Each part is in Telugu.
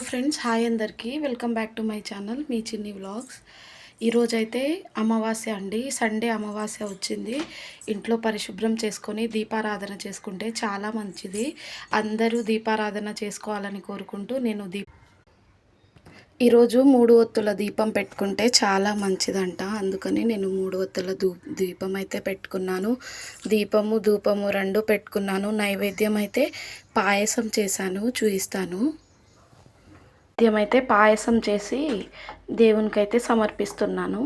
ఫ్రెండ్స్, హాయ్ అందరికీ. Welcome back to my channel మీ చిన్ని వ్లాగ్స్. ఈరోజైతే అమావాస్య అండి. సండే అమావాస్య వచ్చింది. ఇంట్లో పరిశుభ్రం చేసుకొని దీపారాధన చేసుకుంటే చాలా మంచిది. అందరూ దీపారాధన చేసుకోవాలని కోరుకుంటూ నేను ఈరోజు 3 ఒత్తుల దీపం పెట్టుకుంటే చాలా మంచిదంట. అందుకని నేను 3 ఒత్తుల దీపం అయితే పెట్టుకున్నాను. దీపము ధూపము 2 పెట్టుకున్నాను. నైవేద్యం అయితే పాయసం చేశాను, చూపిస్తాను. నైవేద్యమైతే పాయసం చేసి దేవునికైతే సమర్పిస్తున్నాను.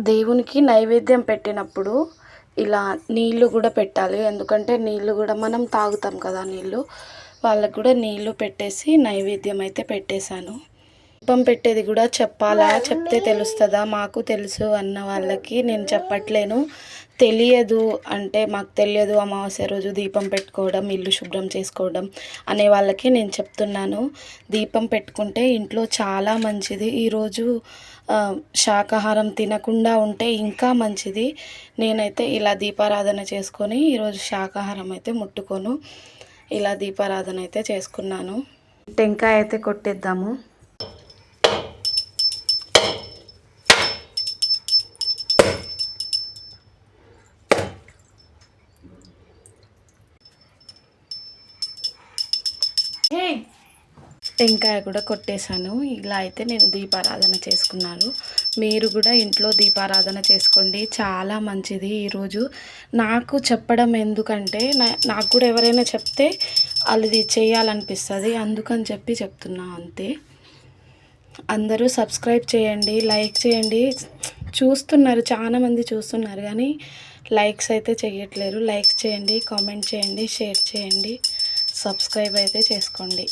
దేవునికి నైవేద్యం పెట్టినప్పుడు ఇలా నీళ్ళు కూడా పెట్టాలి. ఎందుకంటే నీళ్ళు కూడా మనం తాగుతాం కదా, నీళ్ళు వాళ్ళకు కూడా నీళ్ళు పెట్టేసి నైవేద్యం అయితే పెట్టేశాను. దీపం పెట్టేది కూడా చెప్పాలా, చెప్తే తెలుస్తుందా, మాకు తెలుసు అన్న వాళ్ళకి నేను చెప్పట్లేను. తెలియదు అంటే మాకు తెలియదు అమావాస్య రోజు దీపం పెట్టుకోవడం, ఇల్లు శుభ్రం చేసుకోవడం అనే వాళ్ళకి నేను చెప్తున్నాను. దీపం పెట్టుకుంటే ఇంట్లో చాలా మంచిది. ఈరోజు శాకాహారం తినకుండా ఉంటే ఇంకా మంచిది. నేనైతే ఇలా దీపారాధన చేసుకొని ఈరోజు శాకాహారం అయితే ముట్టుకోను. ఇలా దీపారాధన అయితే చేసుకున్నాను. టెంకాయ అయితే కొట్టేద్దాము. టెంకాయ కూడా కొట్టేశాను. ఇలా అయితే నేను దీపారాధన చేసుకున్నాను. మీరు కూడా ఇంట్లో దీపారాధన చేసుకోండి, చాలా మంచిది. ఈరోజు నాకు చెప్పడం ఎందుకంటే నాకు కూడా ఎవరైనా చెప్తే అది చేయాలనిపిస్తుంది, అందుకని చెప్పి చెప్తున్నా అంతే. అందరూ సబ్స్క్రైబ్ చేయండి, లైక్ చేయండి. చూస్తున్నారు, చాలామంది చూస్తున్నారు కానీ లైక్స్ అయితే చేయట్లేరు. లైక్స్ చేయండి, కామెంట్ చేయండి, షేర్ చేయండి, సబ్స్క్రైబ్ అయితే చేసుకోండి.